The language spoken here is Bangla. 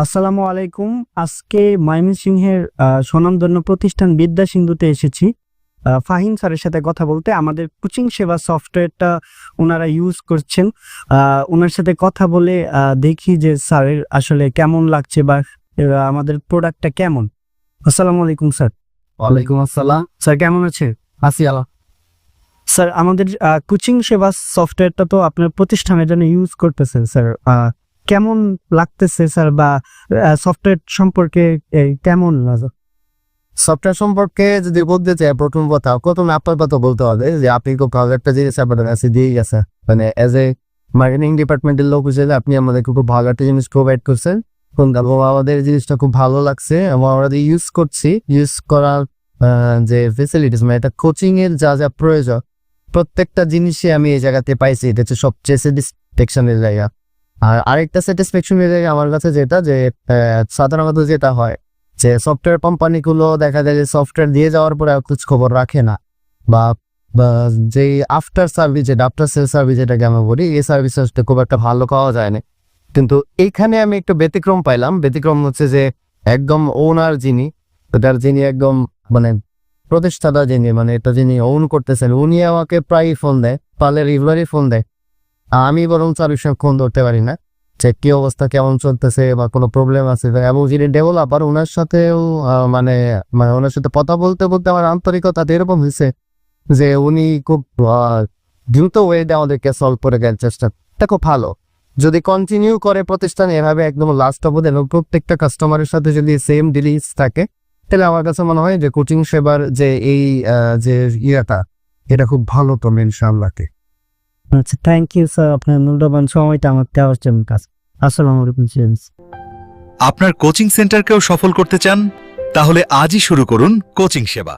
আসসালামু আলাইকুম। আজকে ময়মনসিংহের স্বনামধন্য প্রতিষ্ঠান বিদ্যা সিন্ধুতে এসেছি ফাহিম স্যারের সাথে কথা বলতে। আমাদের কোচিং সেবা সফটওয়্যারটা ওনারা ইউজ করছেন। ওনার সাথে কথা বলে দেখি যে স্যারের আসলে কেমন লাগছে বা আমাদের প্রোডাক্টটা কেমন। আসসালামু আলাইকুম স্যার। ওয়ালাইকুম আসসালাম। স্যার কেমন আছে? আসি আলা। স্যার আমাদের কোচিং সেবা সফটওয়্যারটা তো আপনার প্রতিষ্ঠানের জন্য ইউজ করতেছেন স্যার, কেমন লাগতেছে স্যার বা সফটওয়্যার সম্পর্কে কেমন লাগে? সফটওয়্যার সম্পর্কে যদি বলতে চাই, প্রথম প্রথমে আপনার কথা বলতে হবে যে আপনি খুব ভালো একটা জিনিস আপনাদের কাছে দিয়ে গেছে, মানে এজ এ মার্কেটিং ডিপার্টমেন্টের লোক হিসেবে আপনি আমাদেরকে খুব ভালো একটা জিনিস প্রোভাইড করছেন এবং আমাদের জিনিসটা খুব ভালো লাগছে এবং আমরা ইউজ করছি। ইউজ করার যে ফেসিলিটিস, মানে এটা কোচিং এর যা যা প্রয়োজন প্রত্যেকটা জিনিসই আমি এই জায়গাতে পাইছি। এটা হচ্ছে সবচেয়ে স্যাটিসফ্যাকশনের জায়গা। আর আরেকটা স্যাটিসফ্যাকশনের জায়গা আমার কাছে যেটা, যে সাধারণত যেটা হয় যে সফটওয়্যার কোম্পানিগুলো দেখা যায় যে সফটওয়্যার দিয়ে যাওয়ার পরে খোঁজ খবর রাখে না, বা যে আফটার সার্ভিস, যেটা আফটার সেল সার্ভিস যেটাকে আমরা বলি, এই সার্ভিসটা খুব একটা ভালো পাওয়া যায় না। কিন্তু এইখানে আমি একটু ব্যতিক্রম পাইলাম। ব্যতিক্রম হচ্ছে যে একদম ওনার যিনি, যিনি একদম মানে প্রতিষ্ঠাতা যিনি, মানে এটা যিনি ওন করতেছেন, উনি আমাকে প্রায়ই ফোন দেয়, পারলে রেগুলারই ফোন দেয়। আমি বরং সার্ভিসের ফোন ধরতে পারি না যে কি অবস্থা, কেমন চলতেছে বা কোনো প্রবলেম আছে। এবং যিনি ডেভেলপার, ওনার সাথেও মানে ওনার সাথে কথা বলতে বলতে আমার আন্তরিকতা এরকম হয়েছে যে উনি খুব দ্রুত ওয়েতে আমাদেরকে সলভ করে দেওয়ার চেষ্টা। এটা খুব ভালো। যদি কন্টিনিউ করে প্রতিষ্ঠান এভাবে একদম লাস্ট অবধি এবং প্রত্যেকটা কাস্টমারের সাথে যদি সেম ডিলিংস থাকে, তাহলে আমার কাছে মনে হয় যে কোচিং সেবার যে এই যে ইয়েটা, এটা খুব ভালো তো ইনশাআল্লাহ। আচ্ছা, থ্যাংক ইউ স্যার, আপনার মূল্যবান সময়টা আমার দেওয়ার জন্য। আসসালামু আলাইকুম। আপনার কোচিং সেন্টারকেও সফল করতে চান? তাহলে আজই শুরু করুন কোচিং সেবা।